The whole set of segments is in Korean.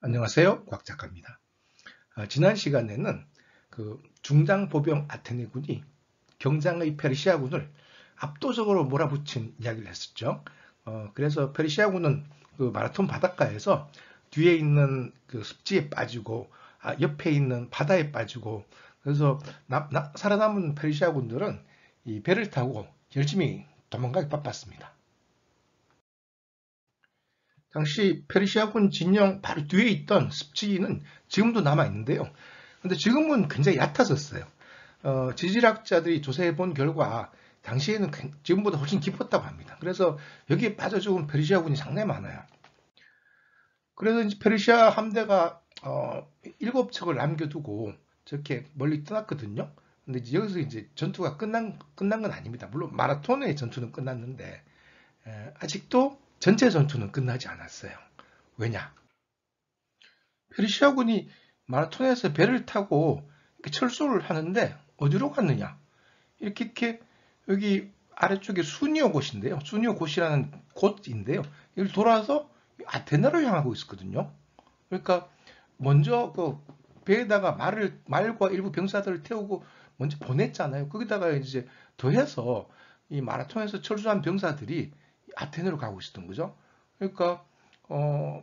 안녕하세요. 곽 작가입니다. 지난 시간에는 그 중장 보병 아테네군이 경장의 페르시아군을 압도적으로 몰아붙인 이야기를 했었죠. 그래서 페르시아군은 그 마라톤 바닷가에서 뒤에 있는 그 습지에 빠지고 옆에 있는 바다에 빠지고 그래서 살아남은 페르시아군들은 이 배를 타고 열심히 도망가기 바빴습니다. 당시 페르시아군 진영 바로 뒤에 있던 습지는 지금도 남아 있는데요. 근데 지금은 굉장히 얕아졌어요. 지질학자들이 조사해 본 결과 당시에는 지금보다 훨씬 깊었다고 합니다. 그래서 여기에 빠져 죽은 페르시아군이 상당히 많아요. 그래서 이제 페르시아 함대가 7척을 남겨두고 저렇게 멀리 떠났거든요. 근데 이제 여기서 이제 전투가 끝난 건 아닙니다. 물론 마라톤의 전투는 끝났는데 아직도 전체 전투는 끝나지 않았어요. 왜냐? 페르시아군이 마라톤에서 배를 타고 철수를 하는데 어디로 갔느냐? 이렇게 여기 아래쪽에 수니오 곳인데요. 수니오 곳이라는 곳인데요. 여기 돌아서 아테네로 향하고 있었거든요. 그러니까 먼저 그 배에다가 말과 일부 병사들을 태우고 먼저 보냈잖아요. 거기다가 이제 더해서 이 마라톤에서 철수한 병사들이 아테네로 가고 있었던 거죠. 그러니까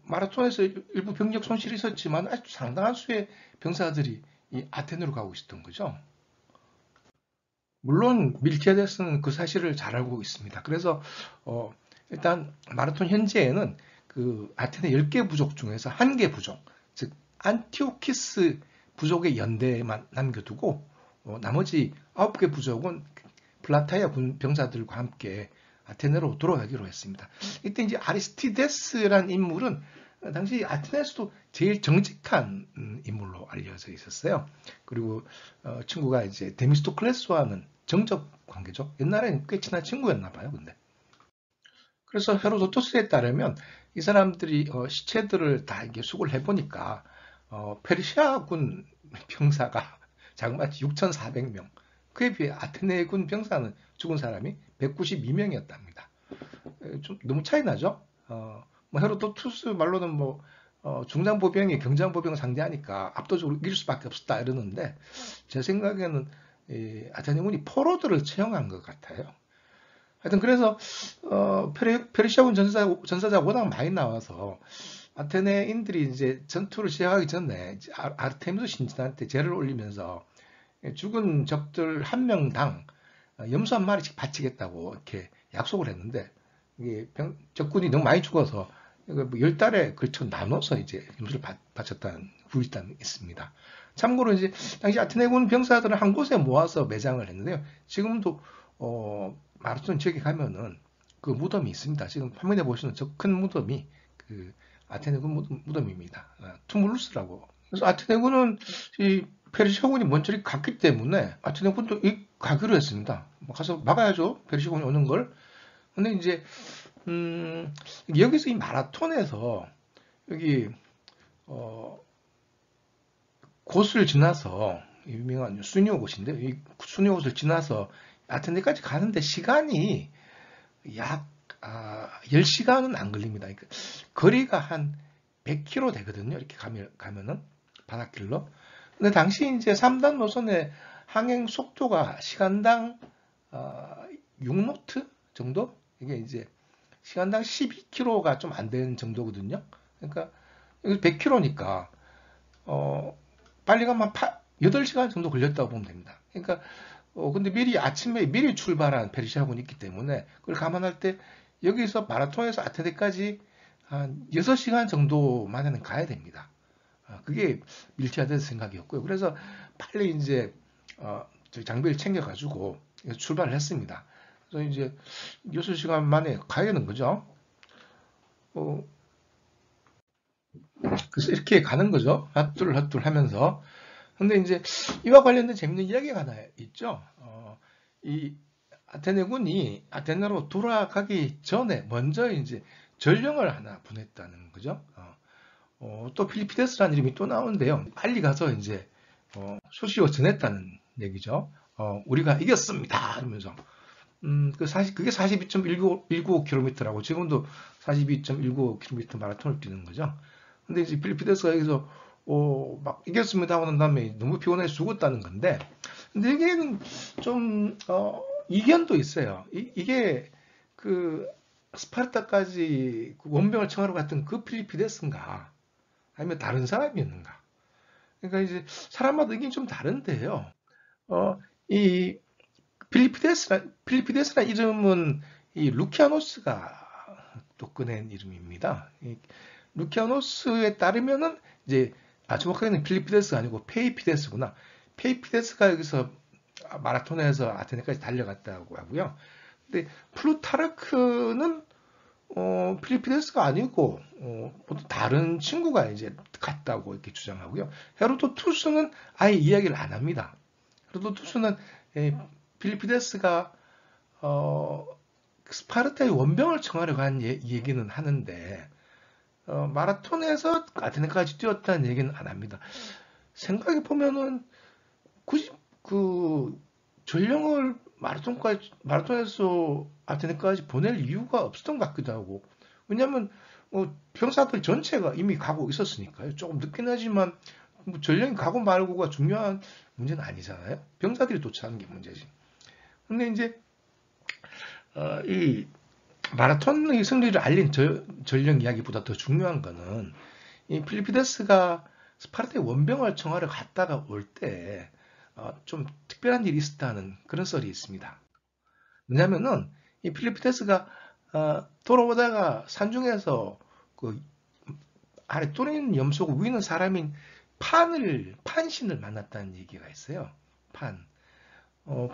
마라톤에서 일부 병력 손실이 있었지만 아주 상당한 수의 병사들이 이 아테네로 가고 있었던 거죠. 물론 밀티아데스는 그 사실을 잘 알고 있습니다. 그래서 일단 마라톤 현재에는 그 아테네 10개 부족 중에서 1개 부족, 즉 안티오키스 부족의 연대만 남겨두고 나머지 9개 부족은 플라타이아 군 병사들과 함께 아테네로 돌아가기로 했습니다. 이때 이제 아리스티데스라는 인물은 당시 아테네에서도 제일 정직한 인물로 알려져 있었어요. 그리고 친구가 이제 데미스토클레스와는 정적 관계죠. 옛날에는 꽤 친한 친구였나 봐요. 근데 그래서 헤로도토스에 따르면 이 사람들이 시체들을 다 이게 수거를 해보니까 페르시아군 병사가 자그마치 6,400명, 그에 비해 아테네군 병사는 죽은 사람이 192명이었답니다. 좀 너무 차이 나죠? 뭐 헤로도투스 말로는 뭐 중장보병이 경장보병을 상대하니까 압도적으로 이길 수밖에 없었다 이러는데 제 생각에는 아테네군이 포로들을 채용한 것 같아요. 하여튼 그래서 페르시아군 전사자가 워낙 많이 나와서 아테네인들이 이제 전투를 시작하기 전에 아르테미스 신전한테 제를 올리면서 죽은 적들 한 명당 염소 한 마리씩 바치겠다고 이렇게 약속을 했는데 이게 적군이 너무 많이 죽어서 10달에 걸쳐 나눠서 이제 염소를 바쳤다는 후일담이 있습니다. 참고로 이제 당시 아테네군 병사들을 한 곳에 모아서 매장을 했는데요. 지금도 마라톤 지역에 가면은 그 무덤이 있습니다. 지금 화면에 보시는 저 큰 무덤이 그 아테네군 무덤입니다. 투물루스라고. 그래서 아테네군은 이 페르시아군이 먼저 갔기 때문에 아테네군도 가기로 했습니다. 가서 막아야죠. 페르시아군이 오는 걸. 근데 이제 여기서 이 마라톤에서 여기 곳을 지나서 유명한 수니오 곳인데 이 수니오 곳을 지나서 아테네까지 가는데 시간이 약 10시간은 안 걸립니다. 그러니까 거리가 한 100km 되거든요. 이렇게 가면은 바닷길로. 근데 당시 이제 3단 노선의 항행 속도가 시간당 6노트 정도? 이게 이제 시간당 12km가 좀 안 되는 정도거든요. 그러니까 100km니까 빨리 가면 8시간 정도 걸렸다고 보면 됩니다. 그러니까 근데 아침에 미리 출발한 페르시아군이 있기 때문에 그걸 감안할 때 여기서 마라톤에서 아테네까지 한 6시간 정도 만에는 가야 됩니다. 그게 밀티아데스 생각이었고요. 그래서 빨리 이제 장비를 챙겨가지고 출발을 했습니다. 그래서 이제 6시간 만에 가야 되는 거죠. 그래서 이렇게 가는 거죠. 핫둘 하면서. 근데 이제 이와 관련된 재밌는 이야기가 하나 있죠. 이 아테네군이 아테네로 돌아가기 전에 먼저 이제 전령을 하나 보냈다는 거죠. 또 필리피데스라는 이름이 또 나오는데요. 빨리 가서 이제 소식을 전했다는 얘기죠. 우리가 이겼습니다. 이러면서 그게 42.195km라고 지금도 42.195km 마라톤을 뛰는 거죠. 근데 이제 빌리피데스가 여기서 막 이겼습니다 하고 난 다음에 너무 피곤해서 죽었다는 건데, 근데 여기에는 좀 이견도 있어요. 이게 그 스파르타까지 그 원병을 청하러 갔던 그 필리피데스인가 아니면 다른 사람이었는가. 그러니까 이제 사람마다 의견이 좀 다른데요. 이 필리피데스란 이름은 이 루키아노스가 또 꺼낸 이름입니다. 이 루키아노스에 따르면은 이제 정확하게는 필리피데스가 아니고 페이피데스구나. 페이피데스가 여기서 마라톤에서 아테네까지 달려갔다고 하고요. 근데 플루타르크는 필리피데스가 아니고 보통 다른 친구가 이제 갔다고 이렇게 주장하고요. 헤로도투스는 아예 이야기를 안 합니다. 헤로도투스는 필리피데스가 스파르타의 원병을 청하러 간 얘기는 하는데 마라톤에서 아테네까지 뛰었다는 얘기는 안 합니다. 생각해 보면은 굳이 그 전령을 마라톤에서 아테네까지 보낼 이유가 없었던 것 같기도 하고, 왜냐하면 병사들 전체가 이미 가고 있었으니까요. 조금 늦긴 하지만 뭐 전령이 가고 말고가 중요한 문제는 아니잖아요. 병사들이 도착하는 게 문제지. 근데 이제 이 마라톤의 승리를 알린 전령 이야기보다 더 중요한 거는 이 필리피데스가 스파르타의 원병을 청하러 갔다가 올 때 좀 특별한 일이 있었다는 그런 썰이 있습니다. 왜냐면은 이 필리피데스가 돌아오다가 산중에서 그 아래 뚫린 염소고 위는 사람인 판신을 만났다는 얘기가 있어요.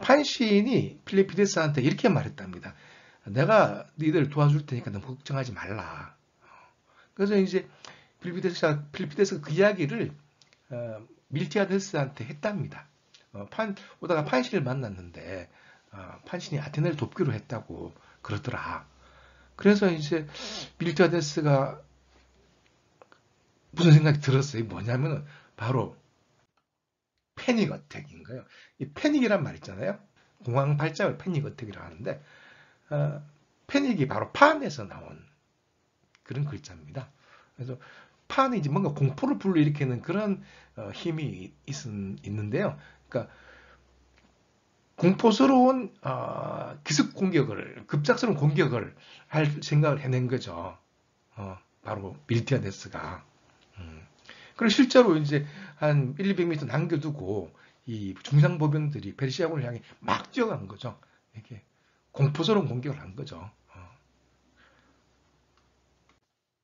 판신이 필리피데스한테 이렇게 말했답니다. 내가 니들 도와줄 테니까 너무 걱정하지 말라. 그래서 이제 필리피데스가 그 이야기를 밀티아데스한테 했답니다. 오다가 판신을 만났는데 판신이 아테네를 돕기로 했다고 그러더라. 그래서 이제 밀티아데스가 무슨 생각이 들었어요. 뭐냐면은 바로 패닉 어택인 거예요. 이 패닉이란 말 있잖아요. 공황 발작을 패닉 어택이라고 하는데 패닉이 바로 판에서 나온 그런 글자입니다. 그래서 판이 이제 뭔가 공포를 불러일으키는 그런 힘이 있는데요. 그러니까 공포스러운 기습 공격을, 급작스러운 공격을 할 생각을 해낸 거죠. 바로 밀티아데스가. 그리고 실제로 이제 한 1, 200m 남겨두고 이 중상보병들이 페르시아군을 향해 막 뛰어간 거죠. 이렇게 공포스러운 공격을 한 거죠.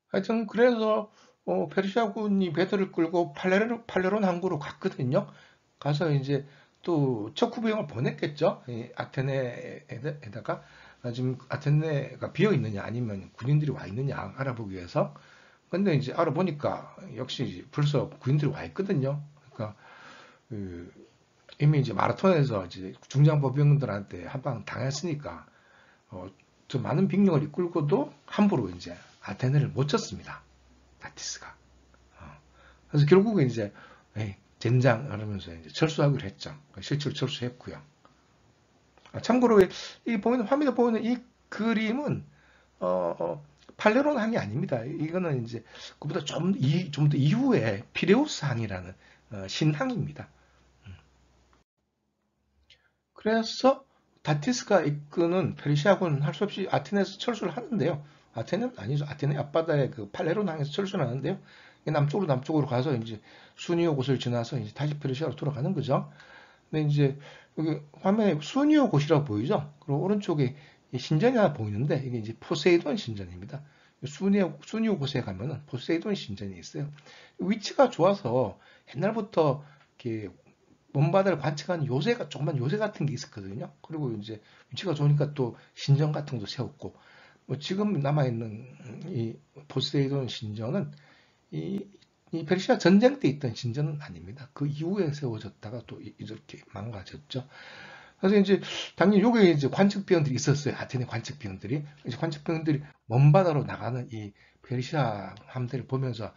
하여튼 그래서 페르시아군이 배들을 끌고 팔레론 항구로 갔거든요. 가서 이제 또 척후병을 보냈겠죠. 아테네에다가 지금 아테네가 비어 있느냐 아니면 군인들이 와 있느냐 알아보기 위해서. 근데 이제 알아보니까 역시 벌써 군인들이 와 있거든요. 그러니까 그 이미 이제 마라톤에서 이제 중장보병들한테 한 방 당했으니까 더 많은兵력을 이끌고도 함부로 이제 아테네를 못 쳤습니다. 다티스가. 그래서 결국은 이제 젠장 하면서 이제 철수하기로 했죠. 실제로 철수했고요. 참고로 이 보이는 화면에 보이는 이 그림은 팔레론 항이 아닙니다. 이거는 이제 그보다 좀 더 이후에 피레우스 항이라는 신항입니다. 그래서 다티스가 이끄는 페르시아군은 할 수 없이 아테네에서 철수를 하는데요. 아테네는 아니죠. 아테네 앞바다의 그 팔레론 항에서 철수를 하는데요. 남쪽으로 가서 이제 수니오 곳을 지나서 이제 다시 페르시아로 돌아가는 거죠. 근데 이제 여기 화면에 수니오 곳이라고 보이죠? 그리고 오른쪽에 신전이 하나 보이는데 이게 이제 포세이돈 신전입니다. 수니오 곳에 가면은 포세이돈 신전이 있어요. 위치가 좋아서 옛날부터 이렇게 먼바다를 관측하는 조그만 요새 같은 게 있었거든요. 그리고 이제 위치가 좋으니까 또 신전 같은 것도 세웠고, 뭐 지금 남아있는 이 포세이돈 신전은 이 페르시아 전쟁 때 있던 신전은 아닙니다. 그 이후에 세워졌다가 또 이렇게 망가졌죠. 그래서 이제 당연히 여기에 이제 관측병들이 있었어요. 아테네 관측병들이. 이제 관측병들이 먼바다로 나가는 이 페르시아 함대를 보면서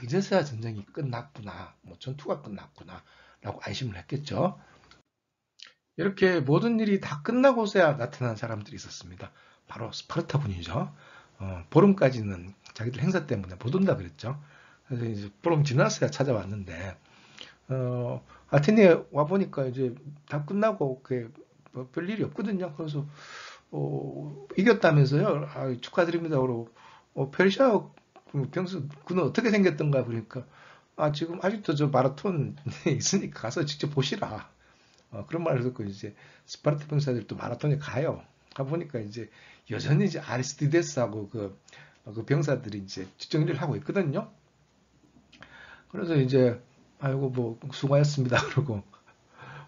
이제서야 전쟁이 끝났구나, 뭐 전투가 끝났구나 라고 안심을 했겠죠. 이렇게 모든 일이 다 끝나고서야 나타난 사람들이 있었습니다. 바로 스파르타군이죠. 보름까지는 자기들 행사 때문에 못 온다 그랬죠. 그래서 이제 보름 지났어야 찾아왔는데, 아테네에 와 보니까 이제 다 끝나고 뭐 별일이 없거든요. 그래서 이겼다면서요. 아, 축하드립니다. 그러고 페르시아 병수 그는 어떻게 생겼던가 보니까 아, 지금 아직도 저 마라톤 있으니까 가서 직접 보시라. 그런 말을 듣고 이제 스파르타 병사들이 또 마라톤에 가요. 가보니까 이제 여전히 이제 아리스티데스하고 그 병사들이 이제 뒷정리를 하고 있거든요. 그래서 이제 아이고 뭐 수고하셨습니다. 그러고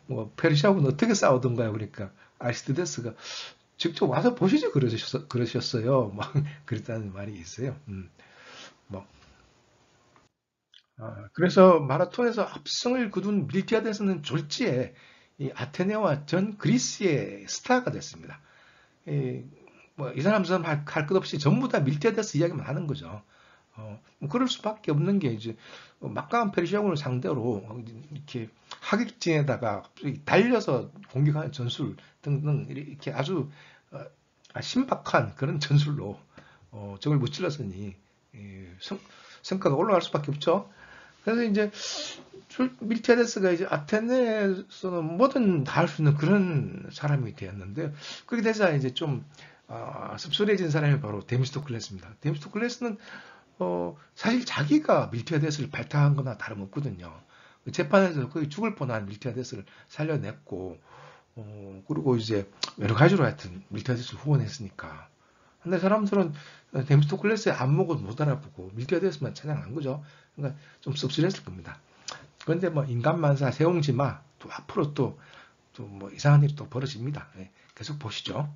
뭐 페르시아군은 어떻게 싸우던가요? 그러니까 아리스티데스가 직접 와서 보시죠 그러셨어요. 막 그랬다는 말이 있어요. 뭐 그래서 마라톤에서 압승을 거둔 밀티아데스는 졸지에 이 아테네와 전 그리스의 스타가 됐습니다. 이 사람 저람 할 것 없이 전부 다 밀티아데스 이야기만 하는 거죠. 뭐 그럴 수밖에 없는 게 이제 막강한 페르시아군을 상대로 이렇게 하객진에다가 달려서 공격하는 전술 등등 이렇게 아주 신박한 그런 전술로 적을 무찔렀으니 성과가 올라갈 수밖에 없죠. 그래서 이제 밀티아데스가 이제 아테네에서는 뭐든 다 할 수 있는 그런 사람이 되었는데 그렇게 돼서 이제 좀 씁쓸해진 사람이 바로 데미스토클레스입니다. 데미스토클레스는 사실 자기가 밀티아데스를 발탁한 거나 다름없거든요. 그 재판에서 거의 죽을 뻔한 밀티아데스를 살려냈고 그리고 이제 여러 가지로 하여튼 밀티아데스를 후원했으니까. 근데 사람들은 데미스토클레스의 안목을 못 알아보고 밀티아데스만 찬양한 거죠. 그러니까 좀 씁쓸했을 겁니다. 그런데 뭐 인간만사 세옹지마 또 앞으로 또 뭐 이상한 일이 또 벌어집니다. 네, 계속 보시죠.